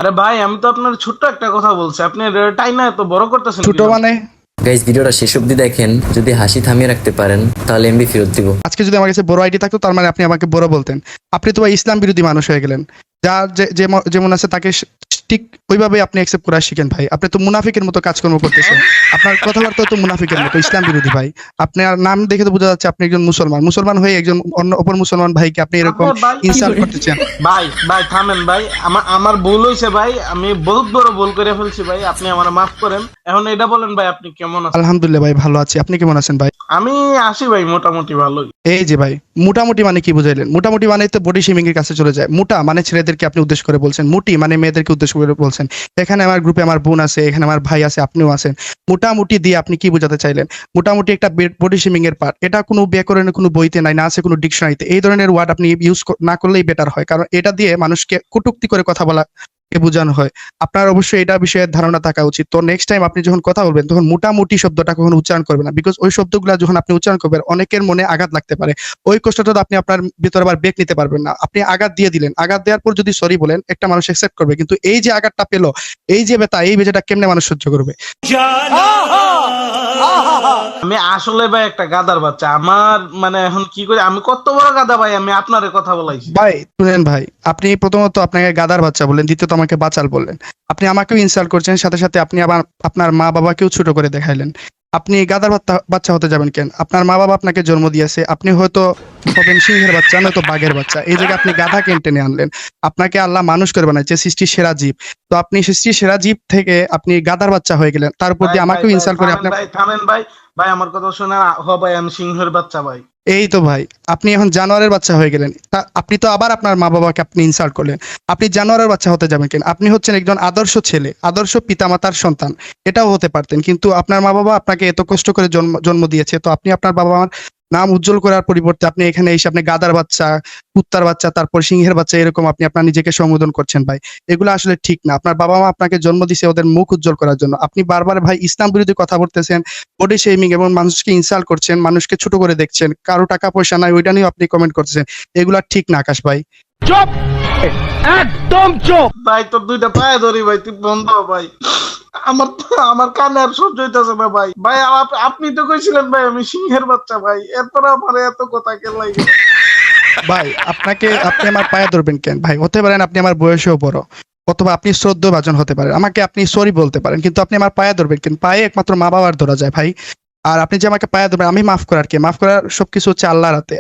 আরে ভাই, আমি তো আপনার ছোট্ট একটা কথা বলছি, আপনি টাই না এত বড় করতেছেন ছোট কেন? মানে? গাইজ ভিডিওটা শেষ অবধি দেখেন, যদি হাসি থামিয়ে রাখতে পারেন তাহলে এমবি ফেরত দিব। আজকে যদি আমার কাছে বড় আইডি থাকতো তার মানে আপনি আমাকে বড় বলতেন। আপনি তো ভাই ইসলাম বিরোধী মানুষ হয়ে গেলেন। যার যেমন আছে তাকে ঠিক ওইভাবে আপনি অ্যাকসেপ্ট করা শিখেন ভাই। আপনি তো মুনাফিকের মতো কাজকর্ম করতেছেন। আপনার কথাবার্তা তো মুনাফিকের মতো, ইসলাম বিরোধী ভাই। আপনার নাম দেখে তো বোঝা যাচ্ছে আপনি একজন মুসলমান। মুসলমান হয়ে একজন অন্য অপর মুসলমান ভাইকে আপনি এরকম আপনার ভাই ইনসাল্ট করতেছেন। ভাই ভাই থামেন ভাই, আমার আমার ভুল হয়েছে ভাই, আমি বহুত বড় ভুল করে ফেলছি ভাই, আপনি আমার মাফ করেন। এখন এটা বলেন ভাই, আপনি কেমন আছেন? আলহামদুলিল্লাহ ভাই, ভালো আছি। আপনি কেমন আছেন ভাই? আমি আসি ভাই, মোটামুটি ভালোই। এই যে ভাই, মোটামুটি মানে কি বুঝাইলেন? মোটামুটি মানে তো বডি শেমিং এর কাছে চলে যায়। মোটা মানে ছেলেদেরকে আপনি উদ্দেশ্য করে বলছেন, মুটি মানে মেয়েদেরকে উদ্দেশ্য করে বলছেন। এখানে আমার গ্রুপে আমার বোন আছে, এখানে আমার ভাই আছে, আপনিও আছেন। মোটামুটি দিয়ে আপনি কি বোঝাতে চাইলেন? মোটামুটি একটা বডি শেমিং এর পার্ট। এটা কোনো ব্যাকরণের কোনো বইতে নাই, না আছে কোনো ডিকশনারিতে। এই ধরনের ওয়ার্ড আপনি ইউজ না করলেই বেটার হয়, কারণ এটা দিয়ে মানুষকে কটূক্তি করে কথা বলা কে বোঝানো হয়। আপনার অবশ্যই এটা বিষয়ে ধারণা থাকা উচিত। তো নেক্সট টাইম আপনি যখন কথা বলবেন তখন মোটামুটি শব্দটা কখনো উচ্চারণ করবেন না, বিকজ ওই শব্দগুলো যখন আপনি উচ্চারণ করবেন অনেকের মনে আঘাত লাগতে পারে। ওই কষ্টটা তো আপনি আপনার ভিতরে আবার ব্রেক নিতে পারবেন না। আপনি আঘাত দিয়ে দিলেন, আঘাত দেওয়ার পর যদি সরি বলেন একটা মানুষ অ্যাকসেপ্ট করবে, কিন্তু এই যে আঘাতটা পেলো, এই যে ব্যথা, এই বেজাটা কেমনে মানুষ সহ্য করবে? আমি আসলে ভাই একটা গাদার বাচ্চা, আমার মানে এখন কি করে, আমি কত বড় গাদা ভাই, আমি আপনারে কথা বলাইছি। ভাই শুনেন ভাই, আপনি প্রথমত আপনাকে গাদার বাচ্চা বললেন, দ্বিতীয়ত আমাকে বাচাল বললেন। আপনি আমাকেও ইনসাল্ট করছেন, সাথে সাথে আপনি আবার আপনার মা বাবাকেও ছোট করে দেখাইলেন। আপনি গাদার বাচ্চা হতে যাবেন কেন? আপনার মা বাবা আপনাকে জন্ম দিয়েছে, আপনি হয়তো হবেন সিংহের বাচ্চা, নয়তো বাঘের বাচ্চা। এই জায়গায় আপনি গাধা কেন টেনে আনলেন? আপনাকে আল্লাহ মানুষ করে বানাইছে, সৃষ্টির সেরা জীব। তো আপনি সৃষ্টির সেরা জীব থেকে আপনি গাদার বাচ্চা হয়ে গেলেন, তার উপর ভাই দিয়ে ভাই আমাকেও ভাই ইনসাল্ট করে থামেন আপনার। ভাই, থামেন ভাই, ভাই আমার কথা শুনে ভাই, আমি সিংহের বাচ্চা ভাই। এই তো ভাই, আপনি এখন জানোয়ারের বাচ্চা হয়ে গেলেন। আপনি তো আবার আপনার মা বাবাকে আপনি ইনসাল্ট করলেন। আপনি জানোয়ারের বাচ্চা হতে যাবেন কেন? আপনি হচ্ছেন একজন আদর্শ ছেলে, আদর্শ পিতামাতার সন্তান। এটাও হতে পারতেন, কিন্তু আপনার মা বাবা আপনাকে এত কষ্ট করে জন্ম জন্ম দিয়েছে, তো আপনি আপনার বাবা মার নাম উজ্জ্বল করার পরিবর্তে আপনি এখানে এসে আপনি গাদার বাচ্চা, কুত্তার বাচ্চা, তারপর সিংহের বাচ্চা, এরকম আপনি আপনার নিজেকে সম্বোধন করছেন ভাই। এগুলো আসলে ঠিক না। আপনার বাবা মা আপনাকে জন্ম দিয়েছে ওদের মুখ উজ্জ্বল করার জন্য। আপনি বারবার ভাই ইসলাম বিরোধী কথা বলতেছেন, বডি শেমিং এবং মানুষকে ইনসাল্ট করছেন, মানুষকে ছোট করে দেখছেন, কারো টাকা পয়সা নাই ওইটা নিয়ে আপনি কমেন্ট করতেছেন। এগুলা ঠিক না আকাশ ভাই। চুপ, একদম চুপ। ভাই তোর দুইটা পায়ে ধরি ভাই, তুই বন্ধ হ ভাই। আমার কানে আর সহ্য হইতেছে না ভাই। ভাই আপনি তো কইছিলেন ভাই আমি সিংহের বাচ্চা ভাই, এরপর আমার এত কথা কেন লাগে? ভাই আপনি আমার পায়ে ধরবেন কেন ভাই? হতে পারেন আপনি আমার বয়সেও বড়, অথবা আপনি শ্রদ্ধেয়ভাজন হতে পারেন, আমাকে আপনি সরি বলতে পারেন, কিন্তু আপনি আমার পায়ে ধরবেন কেন? পায়ে একমাত্র মা বাবার ধরা যায় ভাই। আর আপনি যে আমাকে পায়ে ধরবেন, আমি মাফ করার কে? মাফ করার সবকিছু হচ্ছে আল্লাহর হাতে।